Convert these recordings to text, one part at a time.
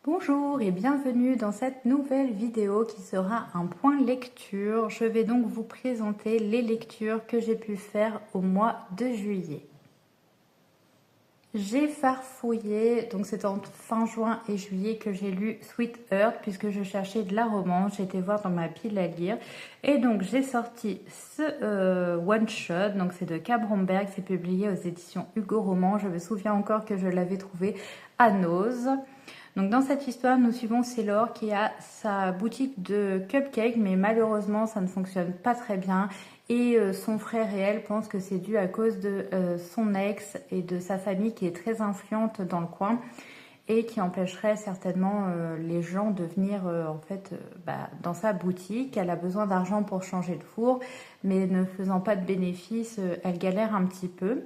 Bonjour et bienvenue dans cette nouvelle vidéo qui sera un point lecture. Je vais donc vous présenter les lectures que j'ai pu faire au mois de juillet. J'ai farfouillé, donc c'est en fin juin et juillet que j'ai lu Sweet Earth puisque je cherchais de la romance, j'étais voir dans ma pile à lire et donc j'ai sorti ce one shot, donc c'est de K. Bromberg, c'est publié aux éditions Hugo Roman. Je me souviens encore que je l'avais trouvé à Nose. Donc dans cette histoire, nous suivons Sailor qui a sa boutique de cupcakes, mais malheureusement ça ne fonctionne pas très bien. Et son frère et elle pensent que c'est dû à cause de son ex et de sa famille qui est très influente dans le coin et qui empêcherait certainement les gens de venir dans sa boutique. Elle a besoin d'argent pour changer de four, mais ne faisant pas de bénéfices, elle galère un petit peu.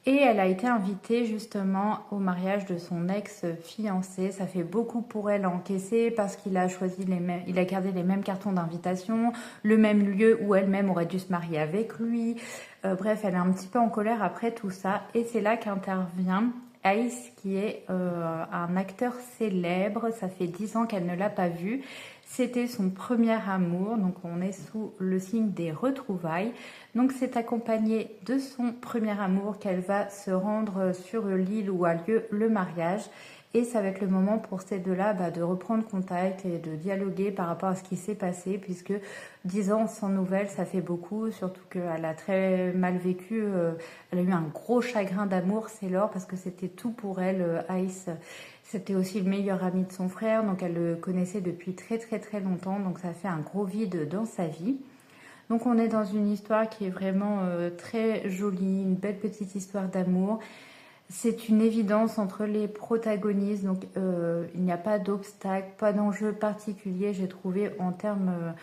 Et elle a été invitée justement au mariage de son ex-fiancé. Ça fait beaucoup pour elle à encaisser parce qu'il a choisi il a gardé les mêmes cartons d'invitation, le même lieu où elle-même aurait dû se marier avec lui. Bref, elle est un petit peu en colère après tout ça. Et c'est là qu'intervient Ace, qui est un acteur célèbre. Ça fait 10 ans qu'elle ne l'a pas vu. C'était son premier amour, donc on est sous le signe des retrouvailles. Donc c'est accompagné de son premier amour qu'elle va se rendre sur l'île où a lieu le mariage. Et ça va être le moment pour ces deux-là de reprendre contact et de dialoguer par rapport à ce qui s'est passé, puisque 10 ans sans nouvelles, ça fait beaucoup, surtout qu'elle a très mal vécu. Elle a eu un gros chagrin d'amour, Sailor, parce que c'était tout pour elle, Ice. C'était aussi le meilleur ami de son frère, donc elle le connaissait depuis très longtemps, donc ça fait un gros vide dans sa vie. Donc on est dans une histoire qui est vraiment très jolie, une belle petite histoire d'amour. C'est une évidence entre les protagonistes, donc il n'y a pas d'obstacle, pas d'enjeu particulier, j'ai trouvé en termes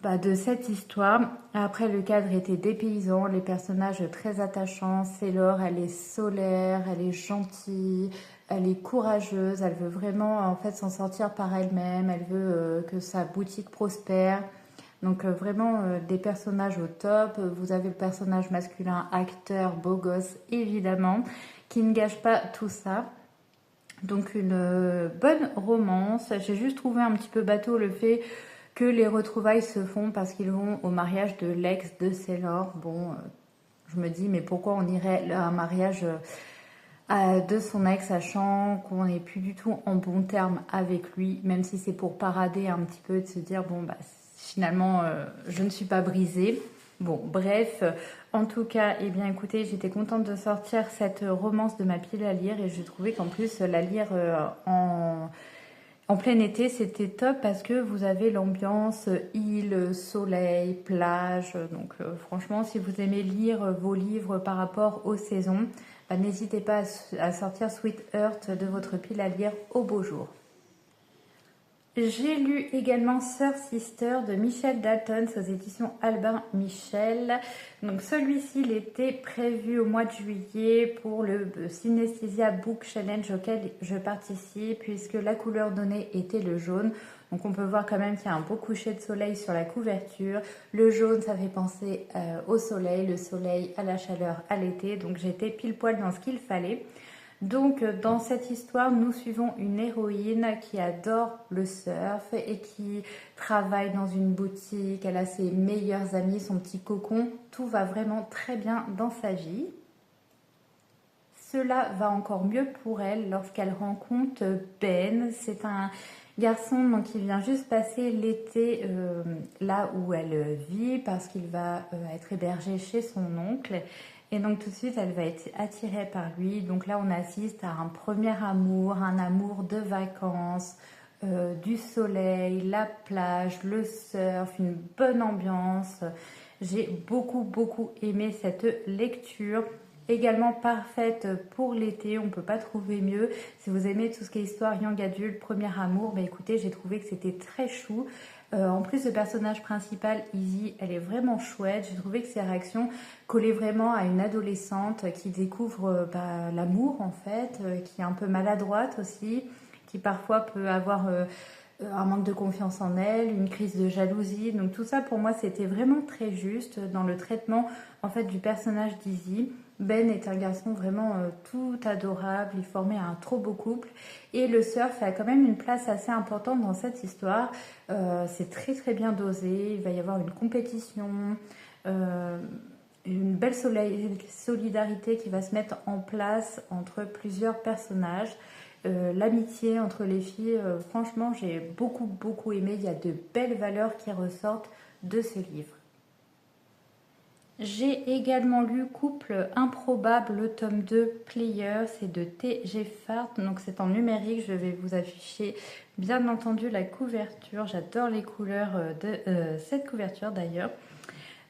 de cette histoire. Après, le cadre était dépaysant, les personnages très attachants. Sailor, elle est solaire, elle est gentille, elle est courageuse, elle veut vraiment en fait s'en sortir par elle-même, elle veut que sa boutique prospère. Donc vraiment des personnages au top. Vous avez le personnage masculin, acteur, beau gosse, évidemment, qui ne gâche pas tout ça. Donc une bonne romance. J'ai juste trouvé un petit peu bateau le fait que les retrouvailles se font parce qu'ils vont au mariage de l'ex de Sailor. Bon, je me dis, mais pourquoi on irait à un mariage de son ex, sachant qu'on n'est plus du tout en bon terme avec lui, même si c'est pour parader un petit peu, de se dire, bon, finalement, je ne suis pas brisée. Bon, bref, en tout cas, eh bien, écoutez, j'étais contente de sortir cette romance de ma pile à lire et j'ai trouvé qu'en plus, la lire en plein été, c'était top parce que vous avez l'ambiance île, soleil, plage. Donc franchement, si vous aimez lire vos livres par rapport aux saisons, n'hésitez pas à sortir Sweet Earth de votre pile à lire au beau jour. J'ai lu également Sœur Sister de Michel Dalton aux éditions Albin Michel. Donc celui-ci, il était prévu au mois de juillet pour le Synesthesia Book Challenge auquel je participe, puisque la couleur donnée était le jaune. Donc on peut voir quand même qu'il y a un beau coucher de soleil sur la couverture. Le jaune, ça fait penser au soleil, le soleil à la chaleur, à l'été. Donc j'étais pile poil dans ce qu'il fallait. Donc dans cette histoire, nous suivons une héroïne qui adore le surf et qui travaille dans une boutique. Elle a ses meilleurs amis, son petit cocon. Tout va vraiment très bien dans sa vie. Cela va encore mieux pour elle lorsqu'elle rencontre Ben. C'est un garçon donc, qui vient juste passer l'été là où elle vit parce qu'il va être hébergé chez son oncle. Et donc tout de suite, elle va être attirée par lui. Donc là, on assiste à un premier amour, un amour de vacances, du soleil, la plage, le surf, une bonne ambiance. J'ai beaucoup aimé cette lecture. Également parfaite pour l'été, on ne peut pas trouver mieux. Si vous aimez tout ce qui est histoire young adulte, premier amour, écoutez, j'ai trouvé que c'était très chou. En plus, le personnage principal, Izzy, elle est vraiment chouette. J'ai trouvé que ses réactions collaient vraiment à une adolescente qui découvre l'amour en fait, qui est un peu maladroite aussi, qui parfois peut avoir un manque de confiance en elle, une crise de jalousie. Donc tout ça pour moi c'était vraiment très juste dans le traitement en fait du personnage d'Izzy. Ben est un garçon vraiment tout adorable, il formait un trop beau couple et le surf a quand même une place assez importante dans cette histoire. C'est très très bien dosé, il va y avoir une compétition, euh, une belle solidarité qui va se mettre en place entre plusieurs personnages. L'amitié entre les filles, franchement j'ai beaucoup aimé, il y a de belles valeurs qui ressortent de ce livre. J'ai également lu Couple improbable, le tome 2 Player, c'est de T.G. Fart, donc c'est en numérique, je vais vous afficher bien entendu la couverture, j'adore les couleurs de cette couverture d'ailleurs.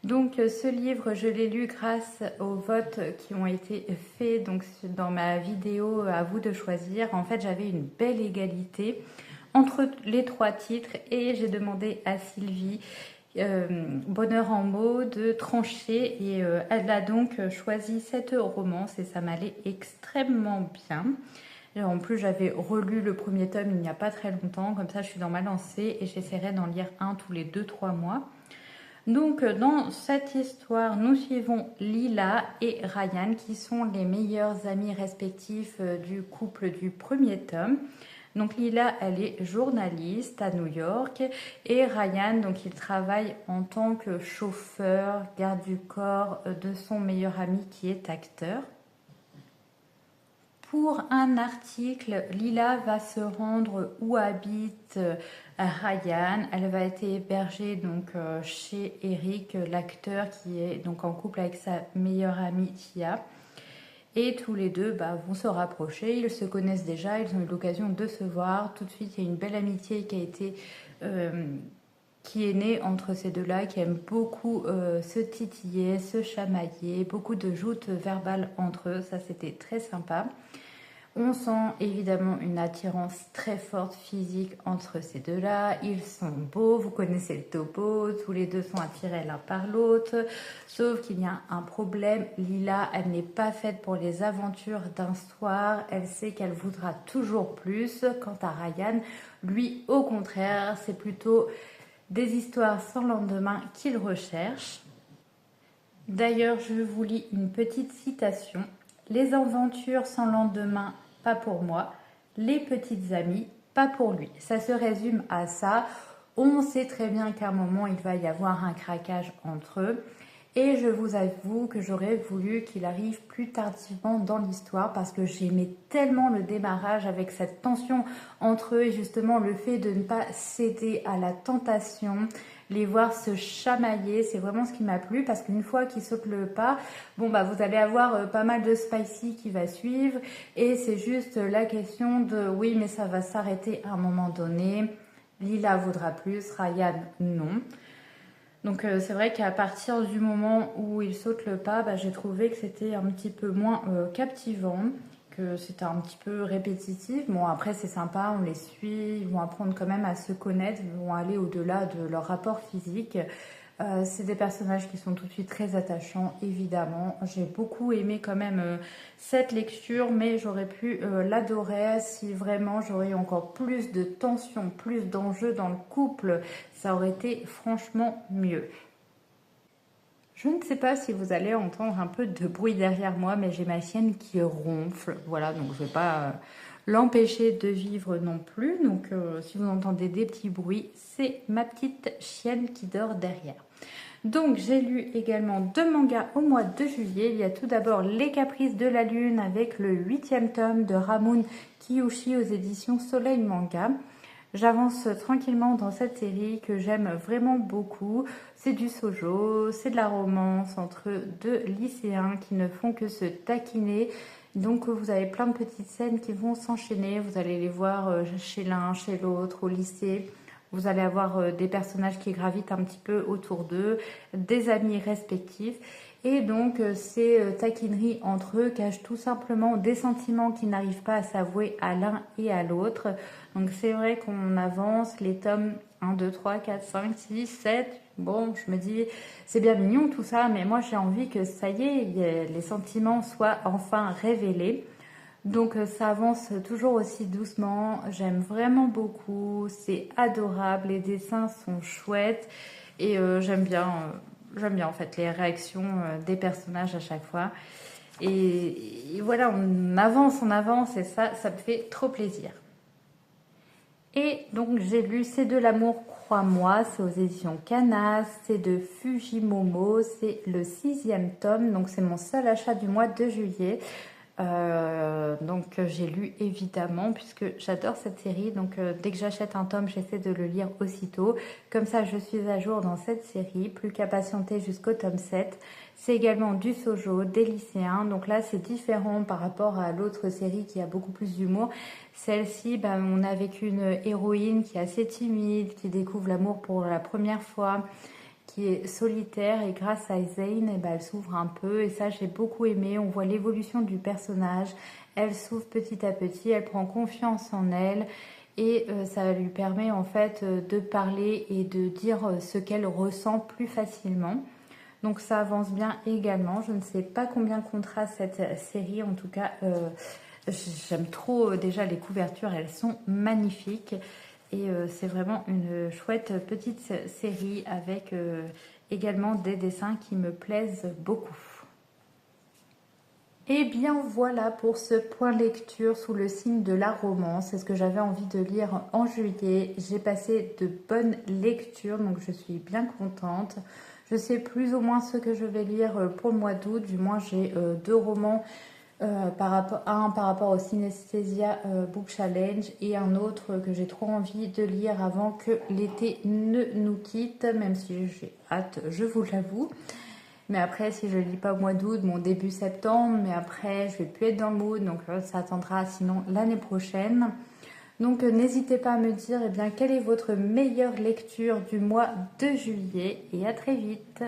Donc ce livre, je l'ai lu grâce aux votes qui ont été faits donc, dans ma vidéo à vous de choisir. En fait, j'avais une belle égalité entre les trois titres et j'ai demandé à Sylvie Bonheur en mots de trancher et elle a donc choisi cette romance et ça m'allait extrêmement bien. Et en plus j'avais relu le premier tome il n'y a pas très longtemps, comme ça je suis dans ma lancée et j'essaierai d'en lire un tous les 2-3 mois. Donc dans cette histoire nous suivons Lila et Ryan qui sont les meilleurs amis respectifs du couple du premier tome. Donc Lila, elle est journaliste à New York et Ryan, donc il travaille en tant que chauffeur, garde du corps de son meilleur ami qui est acteur. Pour un article, Lila va se rendre où habite Ryan. Elle va être hébergée donc chez Eric, l'acteur qui est donc en couple avec sa meilleure amie Tia. Et tous les deux vont se rapprocher, ils se connaissent déjà, ils ont eu l'occasion de se voir. Tout de suite, il y a une belle amitié qui est née entre ces deux-là, qui aiment beaucoup se titiller, se chamailler, beaucoup de joutes verbales entre eux, ça c'était très sympa. On sent évidemment une attirance très forte physique entre ces deux-là. Ils sont beaux, vous connaissez le topo, tous les deux sont attirés l'un par l'autre. Sauf qu'il y a un problème. Lila, elle n'est pas faite pour les aventures d'un soir. Elle sait qu'elle voudra toujours plus. Quant à Ryan, lui, au contraire, c'est plutôt des histoires sans lendemain qu'il recherche. D'ailleurs, je vous lis une petite citation. Les aventures sans lendemain, pas pour moi. Les petites amies, pas pour lui. Ça se résume à ça. On sait très bien qu'à un moment, il va y avoir un craquage entre eux. Et je vous avoue que j'aurais voulu qu'il arrive plus tardivement dans l'histoire parce que j'aimais tellement le démarrage avec cette tension entre eux et justement le fait de ne pas céder à la tentation, les voir se chamailler, c'est vraiment ce qui m'a plu parce qu'une fois qu'ils sautent le pas, vous allez avoir pas mal de spicy qui va suivre et c'est juste la question de oui mais ça va s'arrêter à un moment donné, Lila voudra plus, Ryan non. Donc c'est vrai qu'à partir du moment où il saute le pas, j'ai trouvé que c'était un petit peu moins captivant, que c'était un petit peu répétitif. Bon après c'est sympa, on les suit, ils vont apprendre quand même à se connaître, ils vont aller au-delà de leur rapport physique. C'est des personnages qui sont tout de suite très attachants, évidemment. J'ai beaucoup aimé quand même cette lecture, mais j'aurais pu l'adorer si vraiment j'aurais eu encore plus de tension, plus d'enjeux dans le couple. Ça aurait été franchement mieux. Je ne sais pas si vous allez entendre un peu de bruit derrière moi, mais j'ai ma chienne qui ronfle. Voilà, donc je ne vais pas l'empêcher de vivre non plus. Donc si vous entendez des petits bruits, c'est ma petite chienne qui dort derrière. Donc j'ai lu également 2 mangas au mois de juillet. Il y a tout d'abord Les Caprices de la Lune avec le 8e tome de Ramon Kiyushi aux éditions Soleil Manga. J'avance tranquillement dans cette série que j'aime vraiment beaucoup. C'est du shoujo, c'est de la romance entre 2 lycéens qui ne font que se taquiner. Donc vous avez plein de petites scènes qui vont s'enchaîner. Vous allez les voir chez l'un, chez l'autre, au lycée. Vous allez avoir des personnages qui gravitent un petit peu autour d'eux, des amis respectifs. Et donc ces taquineries entre eux cachent tout simplement des sentiments qui n'arrivent pas à s'avouer à l'un et à l'autre. Donc c'est vrai qu'on avance les tomes 1, 2, 3, 4, 5, 6, 7. Bon, je me dis, c'est bien mignon tout ça, mais moi j'ai envie que ça y est, les sentiments soient enfin révélés. Donc ça avance toujours aussi doucement, j'aime vraiment beaucoup, c'est adorable, les dessins sont chouettes et j'aime bien en fait les réactions des personnages à chaque fois. et voilà, on avance et ça me fait trop plaisir. Et donc j'ai lu C'est de l'amour, crois-moi, c'est aux éditions Canas, c'est de Fujimomo, c'est le 6e tome, donc c'est mon seul achat du mois de juillet. Donc j'ai lu évidemment puisque j'adore cette série, donc dès que j'achète un tome j'essaie de le lire aussitôt, comme ça je suis à jour dans cette série, plus qu'à patienter jusqu'au tome 7. C'est également du shoujo, des lycéens, donc là c'est différent par rapport à l'autre série qui a beaucoup plus d'humour. Celle-ci, on a avec une héroïne qui est assez timide, qui découvre l'amour pour la première fois, qui est solitaire, et grâce à Zane, elle s'ouvre un peu, et ça j'ai beaucoup aimé. On voit l'évolution du personnage, elle s'ouvre petit à petit, elle prend confiance en elle, et ça lui permet en fait de parler et de dire ce qu'elle ressent plus facilement. Donc ça avance bien également. Je ne sais pas combien comptera cette série, en tout cas j'aime trop déjà les couvertures, elles sont magnifiques. Et c'est vraiment une chouette petite série avec également des dessins qui me plaisent beaucoup. Et bien voilà pour ce point lecture sous le signe de la romance. C'est ce que j'avais envie de lire en juillet. J'ai passé de bonnes lectures, donc je suis bien contente. Je sais plus ou moins ce que je vais lire pour le mois d'août. Du moins j'ai 2 romans. Un par rapport au Synesthésia Book Challenge et un autre que j'ai trop envie de lire avant que l'été ne nous quitte, même si j'ai hâte, je vous l'avoue. Mais après, si je ne lis pas au mois d'août, début septembre, mais après je vais plus être dans le mood, donc ça attendra sinon l'année prochaine. Donc n'hésitez pas à me dire quelle est votre meilleure lecture du mois de juillet, et à très vite.